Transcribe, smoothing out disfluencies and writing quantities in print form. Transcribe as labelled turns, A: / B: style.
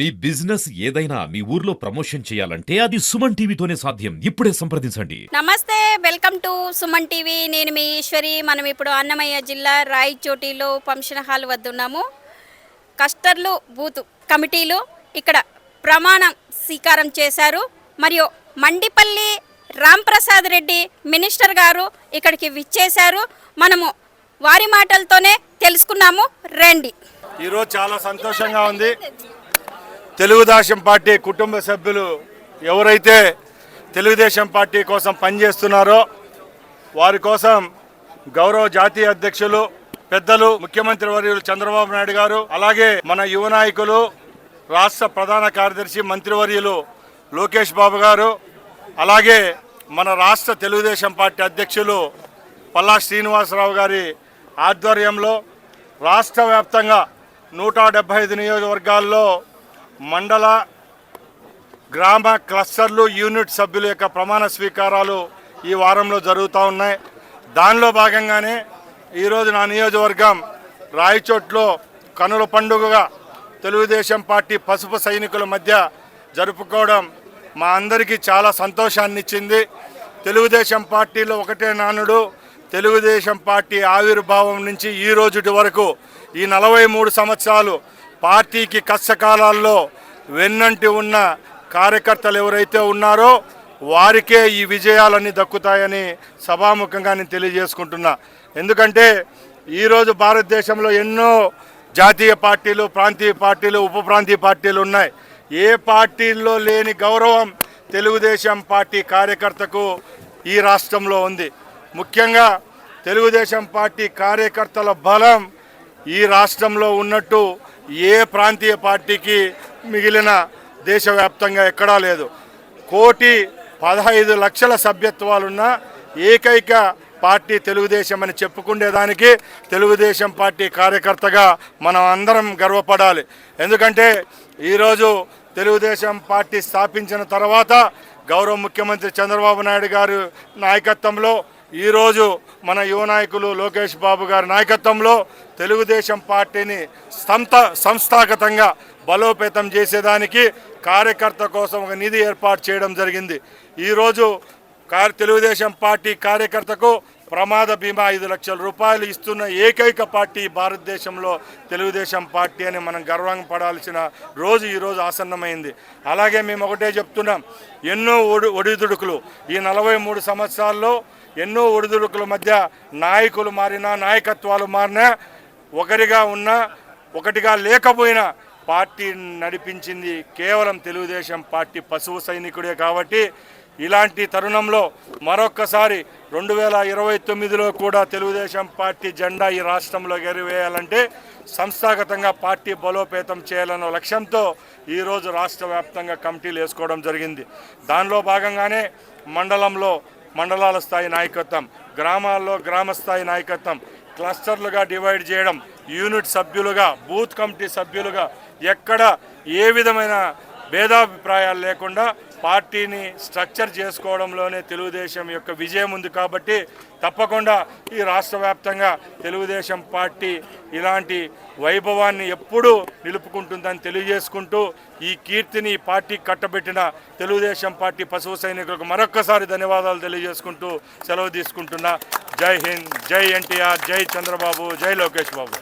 A: మీ business ఏదైనా మీ ఊర్లో promotion చేయాలంటే అది సుమన్ టీవీతోనే సాధ్యం. ఇప్పుడే సంప్రదించండి.
B: నమస్తే, వెల్కమ్ టు సుమన్ టీవీ. నేను మీ ఈశ్వరి. మనం ఇప్పుడు అన్నమయ్య జిల్లా రాయచోటిలో ఫంక్షన్ హాల్ వద్ద ఉన్నాము. కస్టర్లు బూత్ కమిటీలు ఇక్కడ ప్రమాణం స్వీకారం చేశారు. మరియు మండిపల్లి రాంప్రసాద్ రెడ్డి మినిస్టర్ గారు ఇక్కడికి విచ్చేశారు. మనము వారి మాటలతోనే తెలుసుకున్నాము. రండి.
C: ఈరోజు చాలా సంతోషంగా ఉంది. తెలుగుదేశం పార్టీ కుటుంబ సభ్యులు ఎవరైతే తెలుగుదేశం పార్టీ కోసం పనిచేస్తున్నారో వారి కోసం గౌరవ జాతీయ అధ్యక్షులు పెద్దలు ముఖ్యమంత్రి వర్యులు చంద్రబాబు నాయుడు గారు, అలాగే మన యువ నాయకులు రాష్ట్ర ప్రధాన కార్యదర్శి మంత్రివర్యులు లోకేష్ బాబు గారు, అలాగే మన రాష్ట్ర తెలుగుదేశం పార్టీ అధ్యక్షులు పల్లా శ్రీనివాసరావు గారి ఆధ్వర్యంలో రాష్ట్ర వ్యాప్తంగా 175 నియోజకవర్గాల్లో మండల గ్రామ క్లస్టర్లు యూనిట్ సభ్యుల యొక్క ప్రమాణ స్వీకారాలు ఈ వారంలో జరుగుతూ ఉన్నాయి. దానిలో భాగంగానే ఈరోజు నా నియోజకవర్గం రాయచోట్లో కనుల పండుగగా తెలుగుదేశం పార్టీ పసుపు సైనికుల మధ్య జరుపుకోవడం మా అందరికీ చాలా సంతోషాన్ని ఇచ్చింది. తెలుగుదేశం పార్టీలో ఒకటే నానుడు. తెలుగుదేశం పార్టీ ఆవిర్భావం నుంచి ఈ రోజుటి వరకు ఈ 43 సంవత్సరాలు పార్టీకి కష్టకాలాల్లో వెన్నంటి ఉన్న కార్యకర్తలు ఎవరైతే ఉన్నారో వారికే ఈ విజయాలన్నీ దక్కుతాయని సభాముఖంగా నేను తెలియజేసుకుంటున్నా. ఎందుకంటే ఈరోజు భారతదేశంలో ఎన్నో జాతీయ పార్టీలు, ప్రాంతీయ పార్టీలు, ఉప ప్రాంతీయ పార్టీలు ఉన్నాయి. ఏ పార్టీల్లో లేని గౌరవం తెలుగుదేశం పార్టీ కార్యకర్తకు ఈ రాష్ట్రంలో ఉంది. ముఖ్యంగా తెలుగుదేశం పార్టీ కార్యకర్తల బలం ఈ రాష్ట్రంలో ఉన్నట్టు ఏ ప్రాంతీయ పార్టీకి మిగిలిన దేశవ్యాప్తంగా ఎక్కడా లేదు. 1,15,00,000 సభ్యత్వాలున్న ఏకైక పార్టీ తెలుగుదేశం అని చెప్పుకునేదానికి తెలుగుదేశం పార్టీ కార్యకర్తగా మనం అందరం గర్వపడాలి. ఎందుకంటే ఈరోజు తెలుగుదేశం పార్టీ స్థాపించిన తర్వాత గౌరవ ముఖ్యమంత్రి చంద్రబాబు నాయుడు గారి నాయకత్వంలో, ఈరోజు మన యువ నాయకులు లోకేష్ బాబు గారి నాయకత్వంలో తెలుగుదేశం పార్టీని సంస్థాగతంగా బలోపేతం చేసేదానికి కార్యకర్త కోసం ఒక నిధి ఏర్పాటు చేయడం జరిగింది. ఈరోజు తెలుగుదేశం పార్టీ కార్యకర్తకు ప్రమాద బీమా 5 లక్షల రూపాయలు ఇస్తున్న ఏకైక పార్టీ భారతదేశంలో తెలుగుదేశం పార్టీ అని మనం గర్వపడాల్సిన రోజు ఈరోజు ఆసన్నమైంది. అలాగే మేము ఒకటే చెప్తున్నాం, ఎన్నో ఒడిదుడుకులు ఈ 43 సంవత్సరాల్లో ఎన్నో ఒడిదుడుకుల మధ్య నాయకులు మారినా, నాయకత్వాలు మారినా, ఒకరిగా ఉన్నా ఒకటిగా లేకపోయినా పార్టీ నడిపించింది కేవలం తెలుగుదేశం పార్టీ పశువు సైనికుడే. కాబట్టి ఇలాంటి తరుణంలో మరొక్కసారి 2029లో కూడా తెలుగుదేశం పార్టీ జెండా ఈ రాష్ట్రంలో ఎగరవేయాలంటే సంస్థాగతంగా పార్టీ బలోపేతం చేయాలన్న లక్ష్యంతో ఈరోజు రాష్ట్ర వ్యాప్తంగా కమిటీలు వేసుకోవడం జరిగింది. దానిలో భాగంగానే మండలంలో మండలాల స్థాయి నాయకత్వం, గ్రామాల్లో గ్రామ స్థాయి నాయకత్వం, క్లస్టర్లుగా డివైడ్ చేయడం, యూనిట్ సభ్యులుగా, బూత్ కమిటీ సభ్యులుగా ఎక్కడ ఏ విధమైన భేదాభిప్రాయాలు లేకుండా పార్టీని స్ట్రక్చర్ చేసుకోవడంలోనే తెలుగుదేశం యొక్క విజయం ఉంది. కాబట్టి తప్పకుండా ఈ రాష్ట్ర వ్యాప్తంగా తెలుగుదేశం పార్టీ ఇలాంటి వైభవాన్ని ఎప్పుడూ నిలుపుకుంటుందని తెలియజేసుకుంటూ ఈ కీర్తిని ఈ పార్టీకి కట్టబెట్టిన తెలుగుదేశం పార్టీ పశువు సైనికులకు మరొక్కసారి ధన్యవాదాలు తెలియజేసుకుంటూ సెలవు తీసుకుంటున్నా. జై హింద్, జై ఎన్టీఆర్, జై చంద్రబాబు, జై లోకేష్ బాబు.